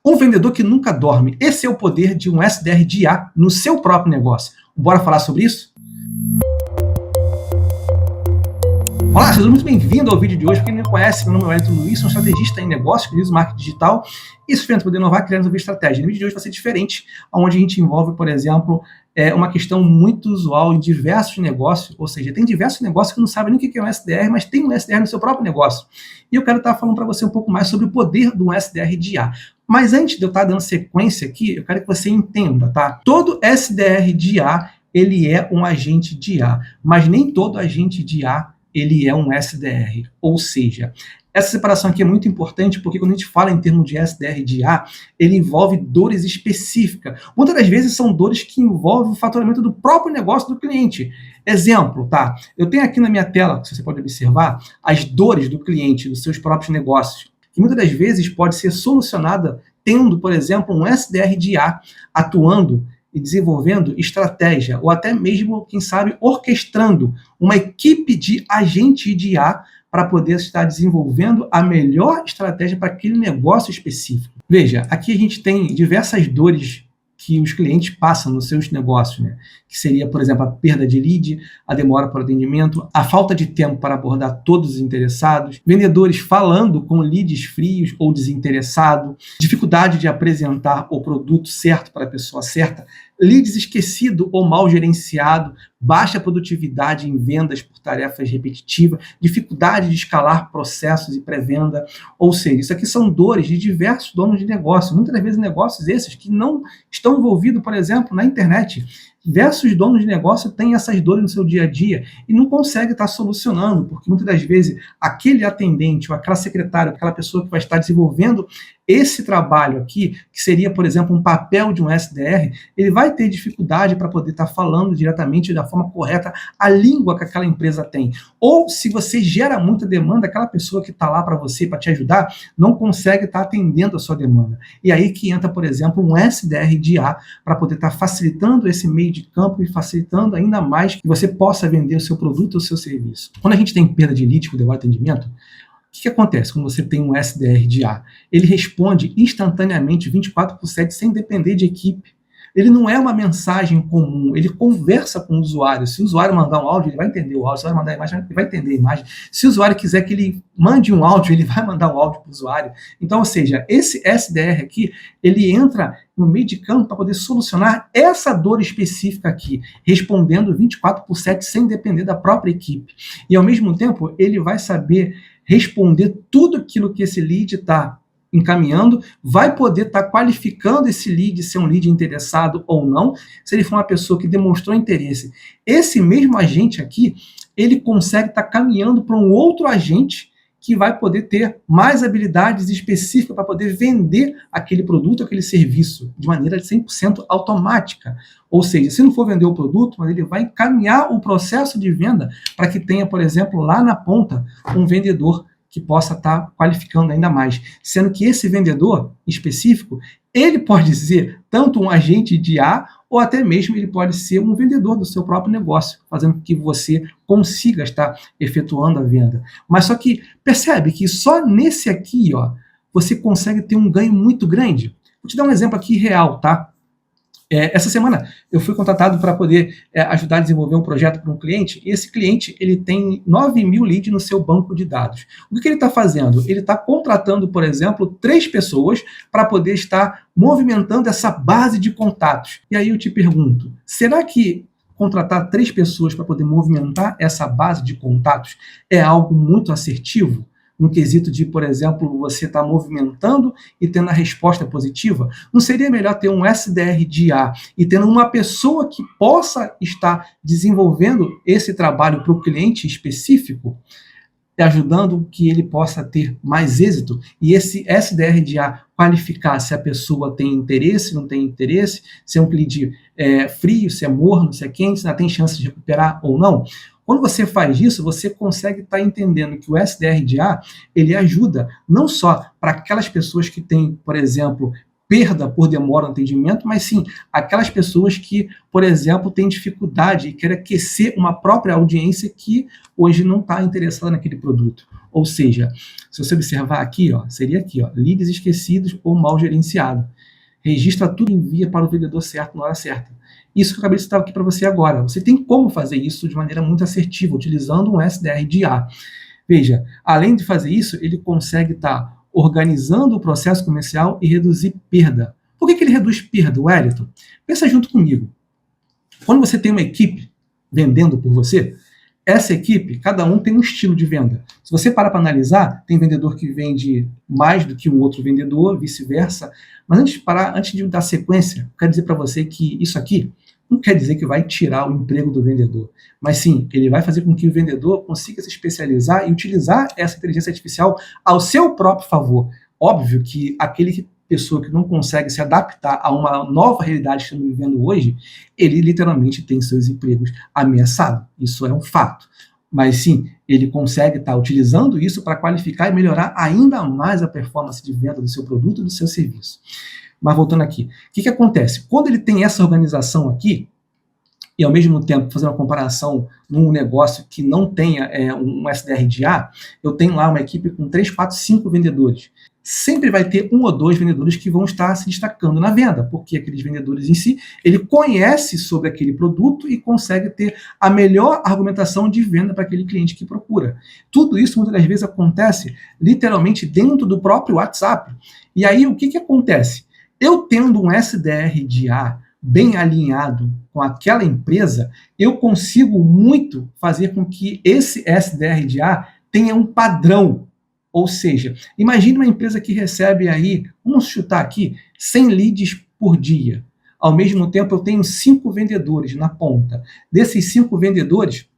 Um vendedor que nunca dorme. Esse é o poder de um SDR de IA no seu próprio negócio. Bora falar sobre isso? Olá, seja muito bem-vindo ao vídeo de hoje. Para quem não me conhece, meu nome é Wellington Luiz, sou um estrategista em negócios, que utilizo marketing digital e sustento poder inovar, criando uma estratégia. No vídeo de hoje vai ser diferente, onde a gente envolve, por exemplo, uma questão muito usual em diversos negócios, ou seja, tem diversos negócios que não sabem nem o que é um SDR, mas tem um SDR no seu próprio negócio. E eu quero estar falando para você um pouco mais sobre o poder do SDR de IA. Mas antes de eu estar dando sequência aqui, eu quero que você entenda, tá? Todo SDR de IA, ele é um agente de IA, mas nem todo agente de IA ele é um SDR, ou seja, essa separação aqui é muito importante porque quando a gente fala em termos de SDR de IA, ele envolve dores específicas. Muitas das vezes são dores que envolvem o faturamento do próprio negócio do cliente. Exemplo, tá? Eu tenho aqui na minha tela, que você pode observar, as dores do cliente, dos seus próprios negócios, que muitas das vezes pode ser solucionada tendo, por exemplo, um SDR de IA atuando e desenvolvendo estratégia, ou até mesmo, quem sabe, orquestrando uma equipe de agente de IA para poder estar desenvolvendo a melhor estratégia para aquele negócio específico. Veja, aqui a gente tem diversas dores que os clientes passam nos seus negócios, né? Que seria, por exemplo, a perda de lead, a demora para o atendimento, a falta de tempo para abordar todos os interessados, vendedores falando com leads frios ou desinteressados, dificuldade de apresentar o produto certo para a pessoa certa, leads esquecido ou mal gerenciado, baixa produtividade em vendas por tarefas repetitivas, dificuldade de escalar processos e pré-venda, ou seja, isso aqui são dores de diversos donos de negócio, muitas das vezes negócios esses que não estão envolvidos, por exemplo, na internet. Diversos donos de negócio têm essas dores no seu dia a dia e não conseguem estar solucionando, porque muitas das vezes aquele atendente ou aquela secretária, aquela pessoa que vai estar desenvolvendo esse trabalho aqui, que seria, por exemplo, um papel de um SDR, ele vai ter dificuldade para poder estar falando diretamente da forma correta a língua que aquela empresa tem. Ou se você gera muita demanda, aquela pessoa que está lá para você, para te ajudar, não consegue estar atendendo a sua demanda. E aí que entra, por exemplo, um SDR de IA para poder estar facilitando esse meio de campo e facilitando ainda mais que você possa vender o seu produto ou o seu serviço. Quando a gente tem perda de lead com o atendimento, o que acontece quando você tem um SDR de IA? Ele responde instantaneamente 24/7 sem depender de equipe. Ele não é uma mensagem comum, ele conversa com o usuário. Se o usuário mandar um áudio, ele vai entender o áudio. Se o usuário mandar imagem, ele vai entender a imagem. Se o usuário quiser que ele mande um áudio, ele vai mandar o áudio para o usuário. Então, ou seja, esse SDR aqui, ele entra no meio de campo para poder solucionar essa dor específica aqui, respondendo 24/7 sem depender da própria equipe. E, ao mesmo tempo, ele vai saber responder tudo aquilo que esse lead está encaminhando, vai poder estar qualificando esse lead, ser um lead interessado ou não, se ele for uma pessoa que demonstrou interesse. Esse mesmo agente aqui, ele consegue estar caminhando para um outro agente que vai poder ter mais habilidades específicas para poder vender aquele produto, aquele serviço, de maneira 100% automática. Ou seja, se não for vender o produto, mas ele vai encaminhar o processo de venda para que tenha, por exemplo, lá na ponta, um vendedor que possa estar qualificando ainda mais. Sendo que esse vendedor específico, ele pode ser tanto um agente de IA, ou até mesmo ele pode ser um vendedor do seu próprio negócio, fazendo com que você consiga estar efetuando a venda. Mas só que percebe que só nesse aqui, ó, você consegue ter um ganho muito grande. Vou te dar um exemplo aqui real, tá? Essa semana eu fui contratado para poder ajudar a desenvolver um projeto para um cliente, e esse cliente ele tem 9.000 leads no seu banco de dados. O que ele está fazendo? Ele está contratando, por exemplo, 3 pessoas para poder estar movimentando essa base de contatos. E aí eu te pergunto, será que contratar 3 pessoas para poder movimentar essa base de contatos é algo muito assertivo? No quesito de, por exemplo, você estar movimentando e tendo a resposta positiva? Não seria melhor ter um SDR de IA e tendo uma pessoa que possa estar desenvolvendo esse trabalho para o cliente específico, ajudando que ele possa ter mais êxito, e esse SDR de IA qualificar se a pessoa tem interesse, não tem interesse, se é um lead frio, se é morno, se é quente, se ela tem chance de recuperar ou não? Quando você faz isso, você consegue estar entendendo que o SDR de IA, ele ajuda não só para aquelas pessoas que têm, por exemplo, perda por demora no atendimento, mas sim aquelas pessoas que, por exemplo, têm dificuldade e querem aquecer uma própria audiência que hoje não está interessada naquele produto. Ou seja, se você observar aqui, ó, seria aqui, ó, leads esquecidos ou mal gerenciado. Registra tudo e envia para o vendedor certo na hora certa. Isso que eu acabei de citar aqui para você agora. Você tem como fazer isso de maneira muito assertiva, utilizando um SDR de IA. Veja, além de fazer isso, ele consegue estar organizando o processo comercial e reduzir perda. Por que ele reduz perda, Wellington? Pensa junto comigo. Quando você tem uma equipe vendendo por você, essa equipe, cada um tem um estilo de venda. Se você parar para analisar, tem vendedor que vende mais do que um outro vendedor, vice-versa. Mas antes de dar sequência, eu quero dizer para você que isso aqui não quer dizer que vai tirar o emprego do vendedor, mas sim, ele vai fazer com que o vendedor consiga se especializar e utilizar essa inteligência artificial ao seu próprio favor. Óbvio que aquele pessoa que não consegue se adaptar a uma nova realidade que estamos vivendo hoje, ele literalmente tem seus empregos ameaçados. Isso é um fato. Mas sim, ele consegue estar utilizando isso para qualificar e melhorar ainda mais a performance de venda do seu produto e do seu serviço. Mas voltando aqui, o que acontece? Quando ele tem essa organização aqui, e ao mesmo tempo fazer uma comparação num negócio que não tenha um SDR de A, eu tenho lá uma equipe com 3, 4, 5 vendedores. Sempre vai ter 1 ou 2 vendedores que vão estar se destacando na venda, porque aqueles vendedores em si, ele conhece sobre aquele produto e consegue ter a melhor argumentação de venda para aquele cliente que procura. Tudo isso muitas das vezes acontece literalmente dentro do próprio WhatsApp. E aí o que acontece? Eu tendo um SDR de A bem alinhado com aquela empresa, eu consigo muito fazer com que esse SDR de A tenha um padrão. Ou seja, imagine uma empresa que recebe aí, vamos chutar aqui, 100 leads por dia. Ao mesmo tempo, eu tenho 5 vendedores na ponta. Desses 5 vendedores,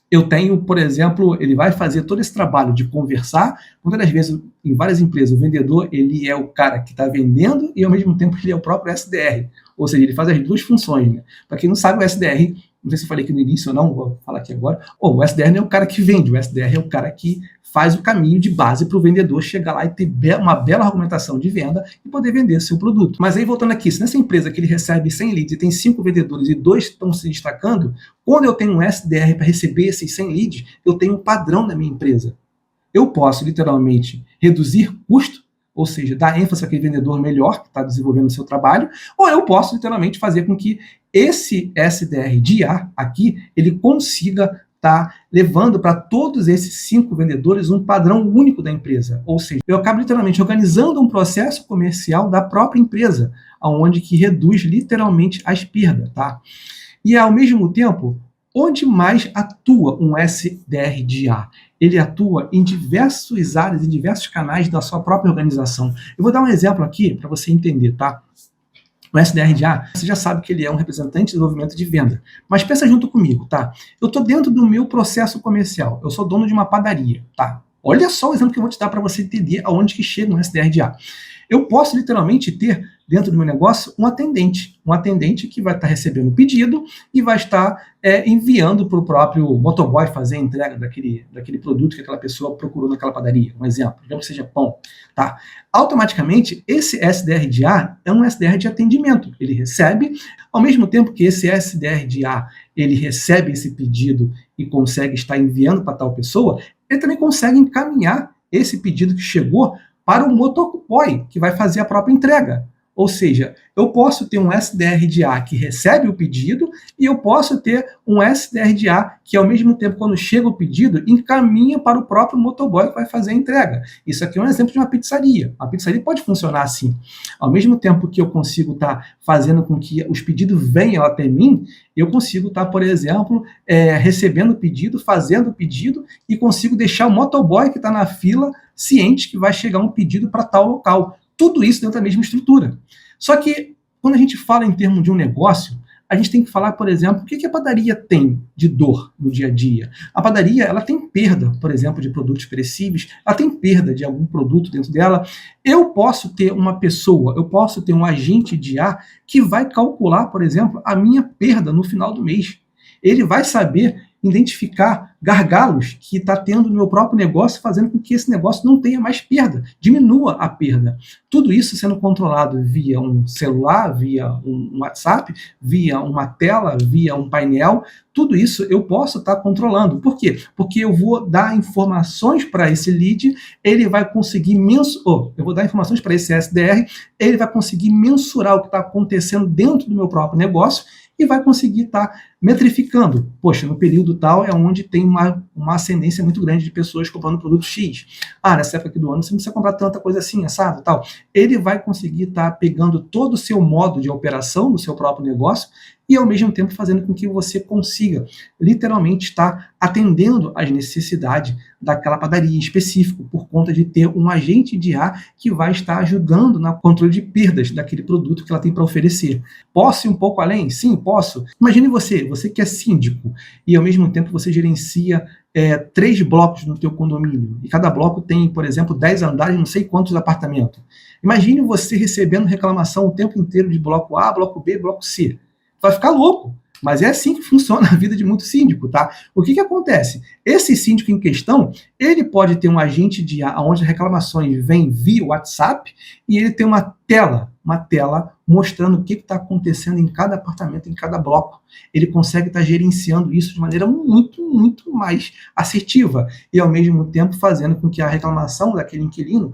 eu tenho, por exemplo, ele vai fazer todo esse trabalho de conversar. Muitas das vezes, em várias empresas, o vendedor ele é o cara que está vendendo e, ao mesmo tempo, ele é o próprio SDR. Ou seja, ele faz as duas funções. Né? Para quem não sabe, o SDR, não sei se eu falei aqui no início ou não, vou falar aqui agora. O SDR não é o cara que vende, o SDR é o cara que faz o caminho de base para o vendedor chegar lá e ter uma bela argumentação de venda e poder vender seu produto. Mas aí, voltando aqui, se nessa empresa que ele recebe 100 leads e tem 5 vendedores e 2 estão se destacando, quando eu tenho um SDR para receber esses 100 leads, eu tenho um padrão na minha empresa. Eu posso, literalmente, reduzir custo, ou seja, dar ênfase àquele vendedor melhor que está desenvolvendo o seu trabalho, ou eu posso, literalmente, fazer com que esse SDR de IA aqui, ele consiga estar levando para todos esses 5 vendedores um padrão único da empresa. Ou seja, eu acabo literalmente organizando um processo comercial da própria empresa, onde que reduz literalmente as perdas, tá? E ao mesmo tempo, onde mais atua um SDR de IA? Ele atua em diversas áreas, em diversos canais da sua própria organização. Eu vou dar um exemplo aqui para você entender, tá? O SDR de IA, você já sabe que ele é um representante de desenvolvimento de venda. Mas pensa junto comigo, tá? Eu estou dentro do meu processo comercial. Eu sou dono de uma padaria, tá? Olha só o exemplo que eu vou te dar para você entender aonde que chega um SDR de IA. Eu posso literalmente ter dentro do meu negócio um atendente que vai estar recebendo o pedido e vai estar enviando para o próprio motoboy fazer a entrega daquele produto que aquela pessoa procurou naquela padaria. Um exemplo, digamos que seja pão. Tá? Automaticamente, esse SDR de IA é um SDR de atendimento. Ele recebe, ao mesmo tempo que esse SDR de IA ele recebe esse pedido e consegue estar enviando para tal pessoa, ele também consegue encaminhar esse pedido que chegou para o motoboy, que vai fazer a própria entrega. Ou seja, eu posso ter um SDR de IA que recebe o pedido e eu posso ter um SDR de IA que, ao mesmo tempo, quando chega o pedido, encaminha para o próprio motoboy que vai fazer a entrega. Isso aqui é um exemplo de uma pizzaria. A pizzaria pode funcionar assim. Ao mesmo tempo que eu consigo estar fazendo com que os pedidos venham até mim, eu consigo estar, por exemplo, recebendo o pedido, fazendo o pedido e consigo deixar o motoboy que está na fila ciente que vai chegar um pedido para tal local. Tudo isso dentro da mesma estrutura. Só que, quando a gente fala em termos de um negócio, a gente tem que falar, por exemplo, o que a padaria tem de dor no dia a dia. A padaria, ela tem perda, por exemplo, de produtos perecíveis, ela tem perda de algum produto dentro dela. Eu posso ter uma pessoa, eu posso ter um agente de IA que vai calcular, por exemplo, a minha perda no final do mês. Ele vai saber identificar gargalos que está tendo no meu próprio negócio, fazendo com que esse negócio não tenha mais perda, diminua a perda. Tudo isso sendo controlado via um celular, via um WhatsApp, via uma tela, via um painel. Tudo isso eu posso estar controlando. Por quê? Porque eu vou dar informações para esse lead, ele vai conseguir eu vou dar informações para esse SDR, ele vai conseguir mensurar o que está acontecendo dentro do meu próprio negócio e vai conseguir estar metrificando. Poxa, no período tal é onde tem uma ascendência muito grande de pessoas comprando produto X. Nessa época aqui do ano você não precisa comprar tanta coisa assim, assado, tal. Ele vai conseguir estar pegando todo o seu modo de operação do seu próprio negócio e, ao mesmo tempo, fazendo com que você consiga, literalmente, estar atendendo às necessidades daquela padaria específica, por conta de ter um agente de IA que vai estar ajudando no controle de perdas daquele produto que ela tem para oferecer. Posso ir um pouco além? Sim, posso. Imagine você que é síndico e, ao mesmo tempo, você gerencia 3 blocos no teu condomínio, e cada bloco tem, por exemplo, 10 andares, não sei quantos apartamentos. Imagine você recebendo reclamação o tempo inteiro de bloco A, bloco B, bloco C. Vai ficar louco. Mas é assim que funciona a vida de muito síndico, tá? O que acontece? Esse síndico em questão, ele pode ter um agente de IA onde as reclamações vêm via WhatsApp e ele tem uma tela mostrando o que está acontecendo em cada apartamento, em cada bloco. Ele consegue estar gerenciando isso de maneira muito, muito mais assertiva e, ao mesmo tempo, fazendo com que a reclamação daquele inquilino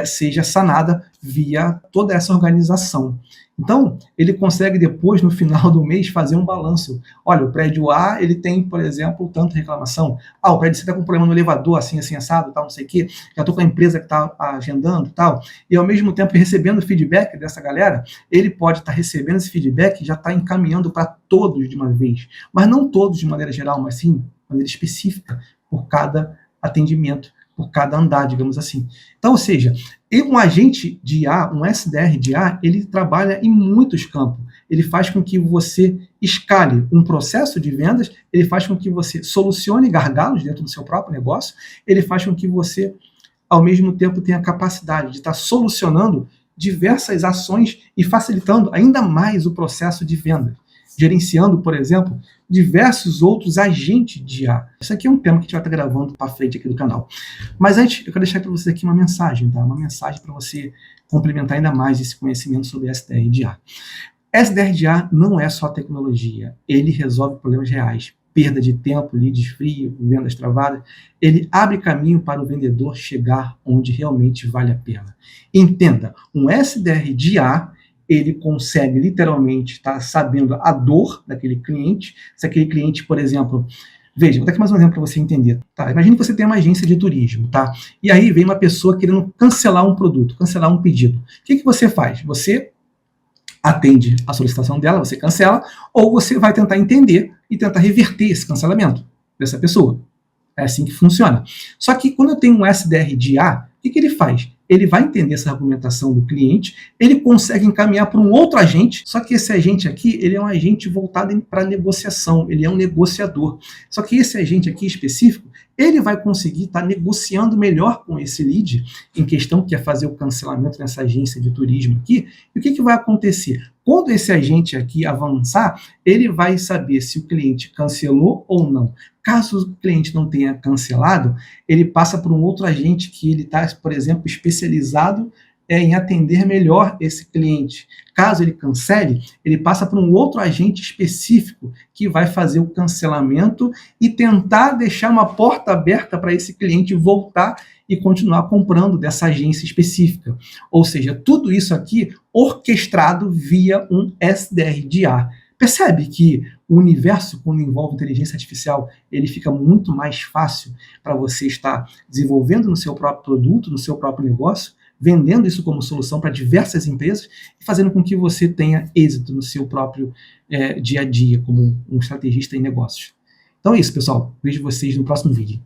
seja sanada via toda essa organização. Então, ele consegue depois, no final do mês, fazer um balanço. Olha, o prédio A, ele tem, por exemplo, tanta reclamação. O prédio C está com problema no elevador, assim, assado, tal, não sei o quê. Já estou com a empresa que está agendando, tal. E, ao mesmo tempo, recebendo feedback dessa galera, ele pode estar recebendo esse feedback e já está encaminhando para todos de uma vez. Mas não todos de maneira geral, mas sim de maneira específica, por cada atendimento, por cada andar, digamos assim. Então, ou seja, um agente de IA, um SDR de IA, ele trabalha em muitos campos. Ele faz com que você escale um processo de vendas, ele faz com que você solucione gargalos dentro do seu próprio negócio, ele faz com que você, ao mesmo tempo, tenha a capacidade de estar solucionando diversas ações e facilitando ainda mais o processo de venda, gerenciando, por exemplo, diversos outros agentes de IA. Isso aqui é um tema que a gente vai estar gravando para frente aqui do canal. Mas antes, eu quero deixar para vocês aqui uma mensagem, tá? Uma mensagem para você complementar ainda mais esse conhecimento sobre SDR de IA. SDR de IA não é só tecnologia, ele resolve problemas reais. Perda de tempo, leads frios, vendas travadas. Ele abre caminho para o vendedor chegar onde realmente vale a pena. Entenda, um SDR de IA, ele consegue literalmente estar sabendo a dor daquele cliente. Se aquele cliente, por exemplo, veja, vou dar aqui mais um exemplo para você entender. Tá? Imagine que você tem uma agência de turismo, tá? E aí vem uma pessoa querendo cancelar um produto, cancelar um pedido. O que você faz? Você atende a solicitação dela, você cancela, ou você vai tentar entender e tentar reverter esse cancelamento dessa pessoa. É assim que funciona. Só que quando eu tenho um SDR de IA, o que ele faz? Ele vai entender essa argumentação do cliente, ele consegue encaminhar para um outro agente, só que esse agente aqui, ele é um agente voltado para negociação, ele é um negociador. Só que esse agente aqui específico, ele vai conseguir estar negociando melhor com esse lead, em questão que é fazer o cancelamento nessa agência de turismo aqui. E o que vai acontecer? Quando esse agente aqui avançar, ele vai saber se o cliente cancelou ou não. Caso o cliente não tenha cancelado, ele passa por um outro agente que ele está, por exemplo, especializado em atender melhor esse cliente. Caso ele cancele, ele passa por um outro agente específico que vai fazer o cancelamento e tentar deixar uma porta aberta para esse cliente voltar e continuar comprando dessa agência específica. Ou seja, tudo isso aqui orquestrado via um SDR de IA. Percebe que o universo, quando envolve inteligência artificial, ele fica muito mais fácil para você estar desenvolvendo no seu próprio produto, no seu próprio negócio, vendendo isso como solução para diversas empresas e fazendo com que você tenha êxito no seu próprio dia a dia, como um estrategista em negócios. Então é isso, pessoal. Vejo vocês no próximo vídeo.